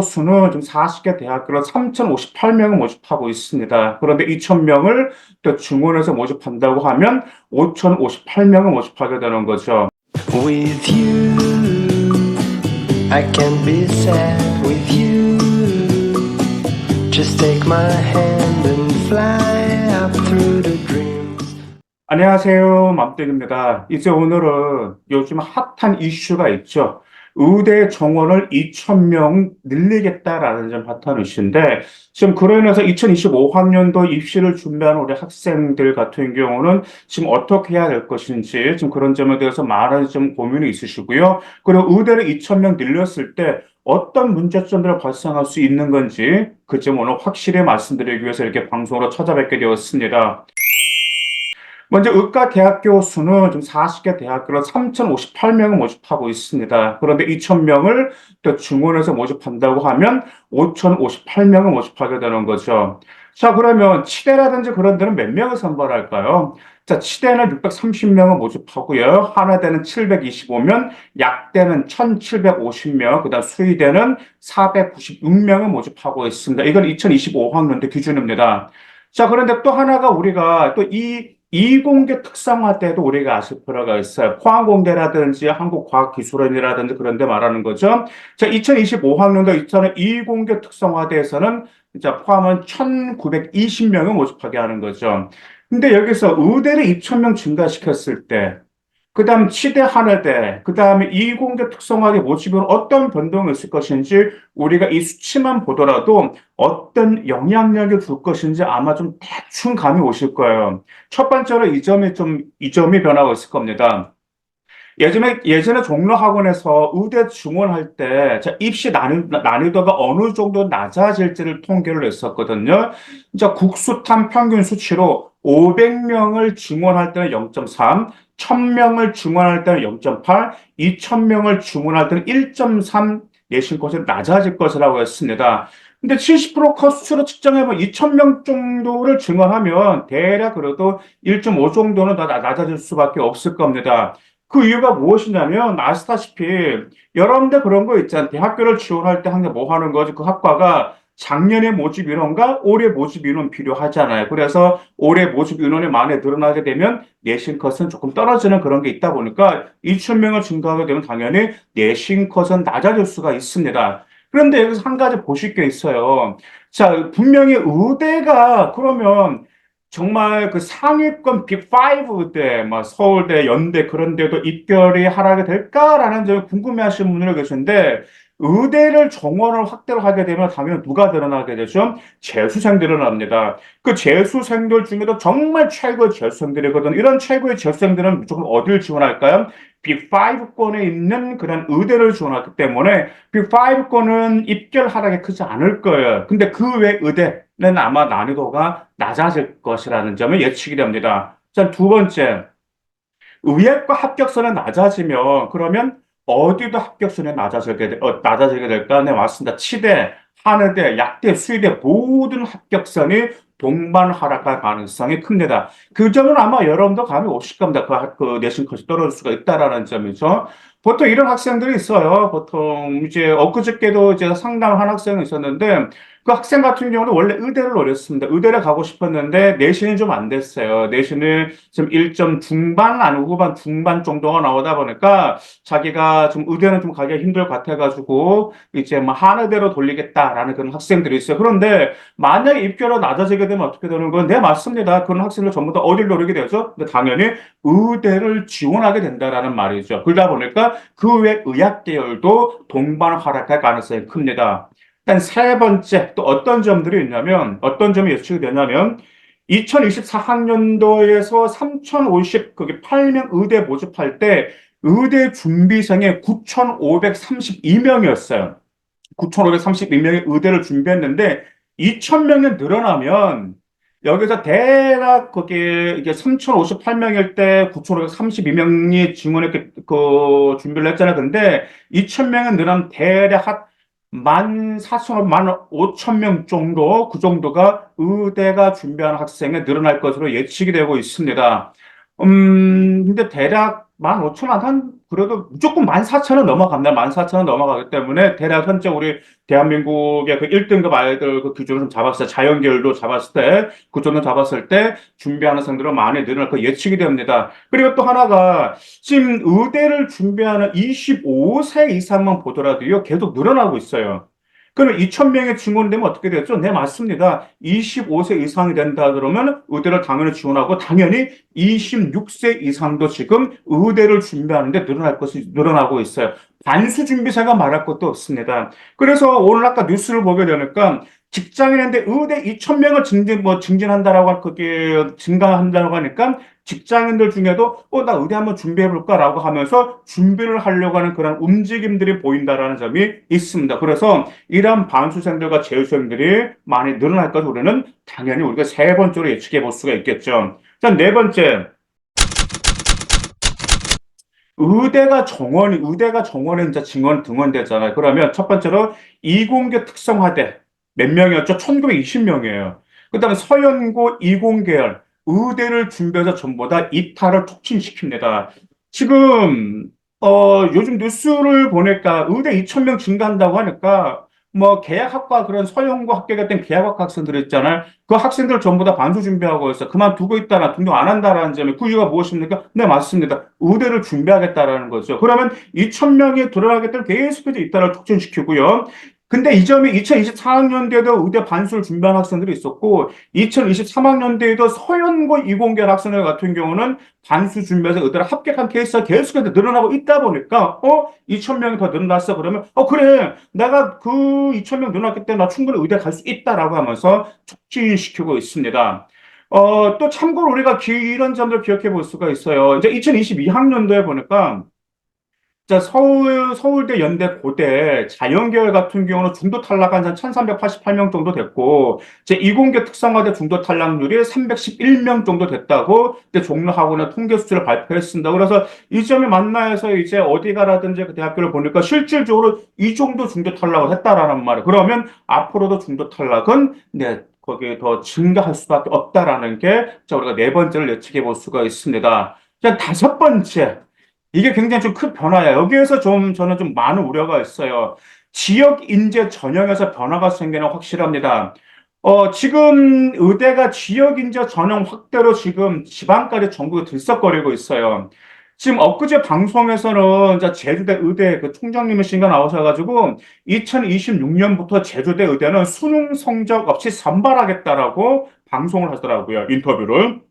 수는 지금 40개 대학교로 3,058명을 모집하고 있습니다. 그런데 2,000명을 또 증원해서 모집한다고 하면 5,058명을 모집하게 되는 거죠. With you, I can be sad with you. Just take my hand and fly up through the dreams. 안녕하세요. 맘땡입니다. 이제 오늘은 요즘 핫한 이슈가 있죠. 의대 정원을 2,000명 늘리겠다라는 점 핫한 이슈인데, 지금 그로 인해서 2025학년도 입시를 준비하는 우리 학생들 같은 경우는 지금 어떻게 해야 될 것인지, 지금 그런 점에 대해서 많은 좀 고민이 있으시고요. 그리고 의대를 2,000명 늘렸을 때 어떤 문제점들이 발생할 수 있는 건지, 그 점 오늘 확실히 말씀드리기 위해서 이렇게 방송으로 찾아뵙게 되었습니다. 먼저 의과대학교 수는 지금 40개 대학교로 3,058명을 모집하고 있습니다. 그런데 2,000명을 또 증원해서 모집한다고 하면 5,058명을 모집하게 되는 거죠. 자, 그러면 치대라든지 그런 데는 몇 명을 선발할까요? 자, 치대는 630명을 모집하고요. 한의대는 725명, 약대는 1,750명, 그다음 수의대는 496명을 모집하고 있습니다. 이건 2025학년도 기준입니다. 자, 그런데 또 하나가 우리가 또 이공계 특성화 때도 우리가 아실 필요가 있어요. 포항공대라든지 한국과학기술원이라든지 그런 데 말하는 거죠. 자, 2025학년도 이차는 이공계 특성화대에서는 자, 포함은 1,920명을 모집하게 하는 거죠. 근데 여기서 의대를 2,000명 증가시켰을 때 그다음 치대 한의대, 그다음에 이공계 특성화대 모집은 어떤 변동이 있을 것인지 우리가 이 수치만 보더라도 어떤 영향력을 줄 것인지 아마 좀 대충 감이 오실 거예요. 첫 번째로 이 점이 변하고 있을 겁니다. 예전에 종로학원에서 의대 증원할 때 입시 난이도가 어느 정도 낮아질지를 통계를 냈었거든요. 이제 국수탐 평균 수치로 500명을 증원할 때는 0.3, 1,000명을 증원할 때는 0.8, 2,000명을 증원할 때는 1.3 내신컷이 낮아질 것이라고 했습니다. 근데 70% 컷수로 측정해보면 2,000명 정도를 증원하면 대략 그래도 1.5 정도는 더 낮아질 수밖에 없을 겁니다. 그 이유가 무엇이냐면 아시다시피 여러분들 그런 거 있잖아요. 대학교를 지원할 때 항상 뭐 하는 거지? 그 학과가 작년에 모집 인원과 올해 모집 인원 필요하잖아요. 그래서 올해 모집 인원이 많이 늘어나게 되면 내신 컷은 조금 떨어지는 그런 게 있다 보니까 2,000명을 증가하게 되면 당연히 내신 컷은 낮아질 수가 있습니다. 그런데 여기서 한 가지 보실 게 있어요. 자, 분명히 의대가 그러면 정말 그 상위권 빅5 대, 막 서울대, 연대 그런 데도 입결이 하락이 될까라는 점을 궁금해하시는 분들이 계신데 의대를 정원을 확대를 하게 되면 당연히 누가 늘어나게 되죠? 재수생들이 늘어납니다. 그 재수생들 중에도 정말 최고의 재수생들이거든. 이런 최고의 재수생들은 무조건 어디를 지원할까요? 빅5권에 있는 그런 의대를 지원하기 때문에 빅5권은 입결 하락이 크지 않을 거예요. 근데 그 외 의대는 아마 난이도가 낮아질 것이라는 점을 예측이 됩니다. 자, 두 번째, 의예과 합격선이 낮아지면 그러면 어디도 합격선이 낮아지게 될까? 네, 맞습니다. 치대, 한의대, 약대, 수의대 모든 합격선이 동반 하락할 가능성이 큽니다. 그 점은 아마 여러분도 감이 오실 겁니다. 그 내신 컷이 떨어질 수가 있다라는 점이죠. 보통 이런 학생들이 있어요. 보통 이제 엊그저께도 이제 상담을 한 학생이 있었는데 그 학생 같은 경우는 원래 의대를 노렸습니다. 의대를 가고 싶었는데 내신이 좀 안 됐어요. 내신을 좀 1점 중반 아니고 후반 중반 정도가 나오다 보니까 자기가 좀 의대는 좀 가기가 힘들 것 같아가지고 이제 뭐 한의대로 돌리겠다라는 그런 학생들이 있어요. 그런데 만약에 입결이 낮아지게 되면 어떻게 되는 건? 네, 맞습니다. 그런 학생들 전부 다 어디를 노리게 되죠? 근데 당연히 의대를 지원하게 된다라는 말이죠. 그러다 보니까 그 외 의학 계열도 동반 하락할 가능성이 큽니다. 일단 세 번째, 또 어떤 점들이 있냐면, 어떤 점이 예측이 되냐면, 2024학년도에서 3,058명 의대 모집할 때, 의대 준비생이 9,532명이었어요. 9,532명의 의대를 준비했는데, 2,000명이 늘어나면, 여기서 대략 그게 이게 3,058명일 때 9,532명이 증원했게 그 준비를 했잖아요. 근데 2,000명이 늘어나면 대략 한 14,000, 15,000명 정도, 그 정도가 의대가 준비하는 학생이 늘어날 것으로 예측이 되고 있습니다. 근데 대략 15,000원, 그래도 무조건 14,000원 넘어갑니다. 14,000원 넘어가기 때문에 대략 현재 우리 대한민국의 그 1등급 아이들 그 기준을 좀 잡았을 때, 자연계열도 잡았을 때, 그 정도 잡았을 때 준비하는 학생들은 많이 늘어날 거 예측이 됩니다. 그리고 또 하나가 지금 의대를 준비하는 25세 이상만 보더라도요, 계속 늘어나고 있어요. 그러면 2,000명의 증원되면 어떻게 되죠? 네, 맞습니다. 25세 이상이 된다 그러면 의대를 당연히 지원하고 당연히 26세 이상도 지금 의대를 준비하는데 늘어날 것이 늘어나고 있어요. 반수 준비생가 말할 것도 없습니다. 그래서 오늘 아까 뉴스를 보게 되니까 직장인인데 의대 2,000명을 증진한다라고 그게 증가한다고 하니까 직장인들 중에도 나 의대 한번 준비해 볼까라고 하면서 준비를 하려고 하는 그런 움직임들이 보인다라는 점이 있습니다. 그래서 이러한 반수생들과 재수생들이 많이 늘어날 것을 우리는 당연히 우리가 세 번째로 예측해 볼 수가 있겠죠. 자, 네 번째. 의대가 정원에 이제 등원되잖아요. 그러면 첫 번째로 이공계 특성화대 몇 명이었죠? 1920명이에요. 그 다음에 서연고 이공계열 의대를 준비해서 전부 다 이탈을 촉진시킵니다. 지금 요즘 뉴스를 보니까 의대 2,000명 증가한다고 하니까 뭐 계약학과 그런 서연고 합격했던 계약학과 학생들 있잖아요. 그 학생들 전부 다 반수 준비하고 있어. 그만두고 있다나 등록 안 한다라는 점에 그 이유가 무엇입니까? 네, 맞습니다. 의대를 준비하겠다라는 거죠. 그러면 2,000명이 들어가겠다는 계속해서 이탈을 촉진시키고요. 근데 이 점이 2024학년도에도 의대 반수를 준비한 학생들이 있었고, 2023학년도에도 서연고 이공계열 학생들 같은 경우는 반수 준비해서 의대를 합격한 케이스가 계속해서 늘어나고 있다 보니까, 2,000명이 더 늘어났어. 그러면, 그래. 내가 그 2,000명 늘어났기 때문에 나 충분히 의대 갈 수 있다라고 하면서 촉진시키고 있습니다. 또 참고로 우리가 이런 점들 기억해 볼 수가 있어요. 이제 2022학년도에 보니까 자, 서울대, 연대, 고대, 자연계열 같은 경우는 중도 탈락한 한 1,388명 정도 됐고, 이제 이공계 특성화대 중도 탈락률이 311명 정도 됐다고, 이제 종로학원의 통계 수치를 발표했습니다. 그래서 이 점이 만나서 이제 어디 가라든지 그 대학교를 보니까 실질적으로 이 정도 중도 탈락을 했다라는 말이에요. 그러면 앞으로도 중도 탈락은, 네, 거기에 더 증가할 수밖에 없다라는 게, 자, 우리가 네 번째를 예측해 볼 수가 있습니다. 자, 다섯 번째. 이게 굉장히 좀 큰 변화예요. 여기에서 저는 좀 많은 우려가 있어요. 지역 인재 전형에서 변화가 생기는 확실합니다. 지금 의대가 지역 인재 전형 확대로 지금 지방까지 전국에 들썩거리고 있어요. 지금 엊그제 방송에서는 이제 제주대 의대 그 총장님이신가 나오셔가지고 2026년부터 제주대 의대는 수능 성적 없이 선발하겠다라고 방송을 하더라고요. 인터뷰를.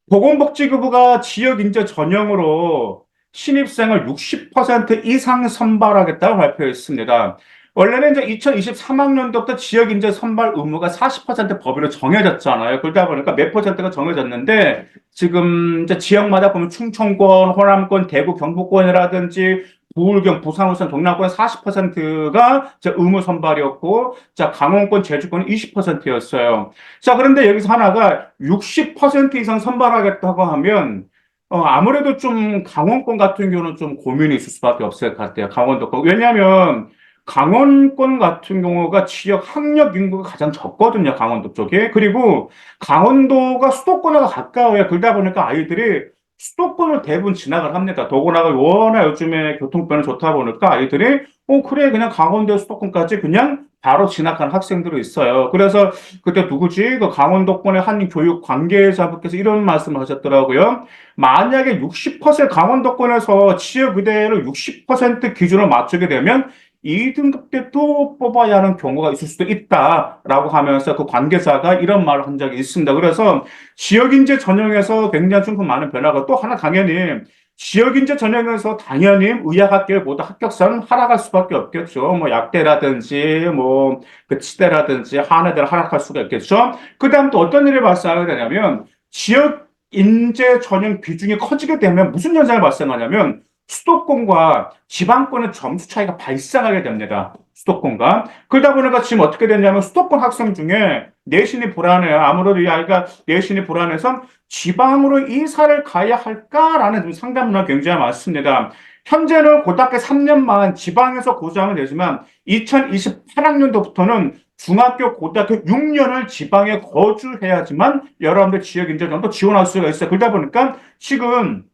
보건복지부가 지역인재 전형으로 신입생을 60% 이상 선발하겠다고 발표했습니다. 원래는 이제 2023학년도부터 지역인재 선발 의무가 40% 법으로 정해졌잖아요. 그러다 보니까 몇 퍼센트가 정해졌는데 지금 이제 지역마다 보면 충청권, 호남권, 대구, 경북권이라든지 부울경, 부산, 울산, 경남권 40%가 의무 선발이었고, 자, 강원권, 제주권은 20%였어요. 자, 그런데 여기서 하나가 60% 이상 선발하겠다고 하면, 아무래도 좀 강원권 같은 경우는 좀 고민이 있을 수밖에 없을 것 같아요. 강원도권. 왜냐하면 강원권 같은 경우가 지역 학력 인구가 가장 적거든요. 강원도 쪽에. 그리고 강원도가 수도권과 가까워요. 그러다 보니까 아이들이 수도권을 대부분 진학을 합니다. 더구나 워낙 요즘에 교통편이 좋다 보니까 아이들이 그래 그냥 강원도 수도권까지 그냥 바로 진학한 학생들이 있어요. 그래서 그때 누구지? 그 강원도권의 한 교육 관계자분께서 이런 말씀을 하셨더라고요. 만약에 60% 강원도권에서 지역 의대를 60% 기준을 맞추게 되면 2등급 때 또 뽑아야 하는 경우가 있을 수도 있다라고 하면서 그 관계자가 이런 말을 한 적이 있습니다. 그래서 지역인재 전형에서 굉장히 좀 많은 변화가 또 하나 당연히 지역인재 전형에서 당연히 의학학계를 모두 합격자는 하락할 수밖에 없겠죠. 뭐 약대라든지 뭐 그 치대라든지 한의대를 하락할 수가 있겠죠. 그다음 또 어떤 일이 발생하게 되냐면 지역 인재 전형 비중이 커지게 되면 무슨 현상이 발생하냐면 수도권과 지방권의 점수 차이가 발생하게 됩니다. 수도권과. 그러다 보니까 지금 어떻게 됐냐면 수도권 학생 중에 내신이 불안해요. 아무래도 이 아이가 내신이 불안해서 지방으로 이사를 가야 할까라는 좀 상담 문화가 굉장히 많습니다. 현재는 고등학교 3년만 지방에서 고시하면 되지만 2028학년도부터는 중학교, 고등학교 6년을 지방에 거주해야지만 여러분들 지역 인재 정도 지원할 수가 있어요. 그러다 보니까 지금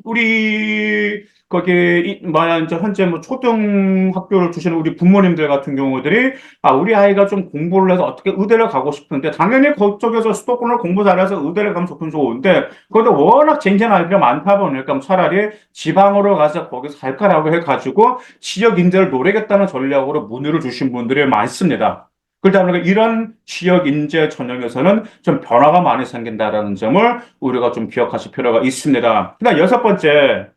우리 거기 뭐야 이제 현재 뭐 초등학교를 주시는 우리 부모님들 같은 경우들이 우리 아이가 좀 공부를 해서 어떻게 의대를 가고 싶은데 당연히 그쪽에서 수도권을 공부 잘해서 의대를 가면 좋긴 좋은데 그것도 워낙 쟁쟁한 아이들이 많다 보니까 차라리 지방으로 가서 거기서 살까라고 해가지고 지역 인재를 노리겠다는 전략으로 문의를 주신 분들이 많습니다. 그러다 보니까 이런 지역 인재 전형에서는 좀 변화가 많이 생긴다라는 점을 우리가 좀 기억하실 필요가 있습니다. 그다음 여섯 번째.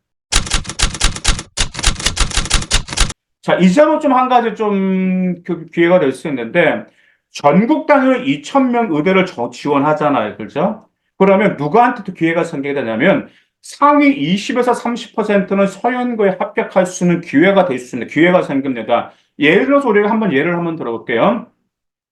자, 이 점은 좀 한 가지 좀 기회가 될 수 있는데, 전국 단위로 2,000명 의대를 지원하잖아요. 그죠? 그러면 누구한테 또 기회가 생기게 되냐면, 상위 20에서 30%는 서연고에 합격할 수 있는 기회가 될 수 있는 기회가 생깁니다. 예를 들어서 우리가 예를 한번 들어볼게요.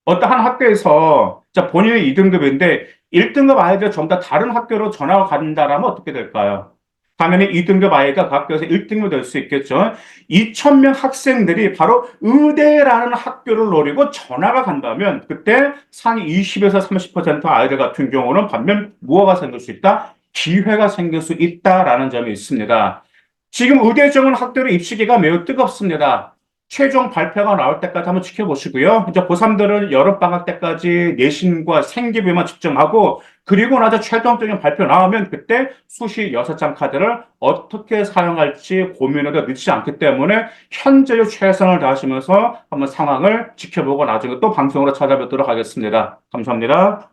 어떤 한 학교에서 자, 본인이 2등급인데 1등급 아이들 전부 다 다른 학교로 전학을 간다라면 어떻게 될까요? 당연히 2등급 아이가 그 학교에서 1등급 될 수 있겠죠. 2,000명 학생들이 바로 의대라는 학교를 노리고 전학을 간다면 그때 상위 20에서 30% 아이들 같은 경우는 반면 무엇가 생길 수 있다? 기회가 생길 수 있다라는 점이 있습니다. 지금 의대 정원 학교의 입시기가 매우 뜨겁습니다. 최종 발표가 나올 때까지 한번 지켜보시고요. 이제 고3들은 여름방학 때까지 내신과 생기부만 집중하고, 그리고 나서 최종적인 발표 나오면 그때 수시 6장 카드를 어떻게 사용할지 고민해도 늦지 않기 때문에 현재의 최선을 다하시면서 한번 상황을 지켜보고 나중에 또 방송으로 찾아뵙도록 하겠습니다. 감사합니다.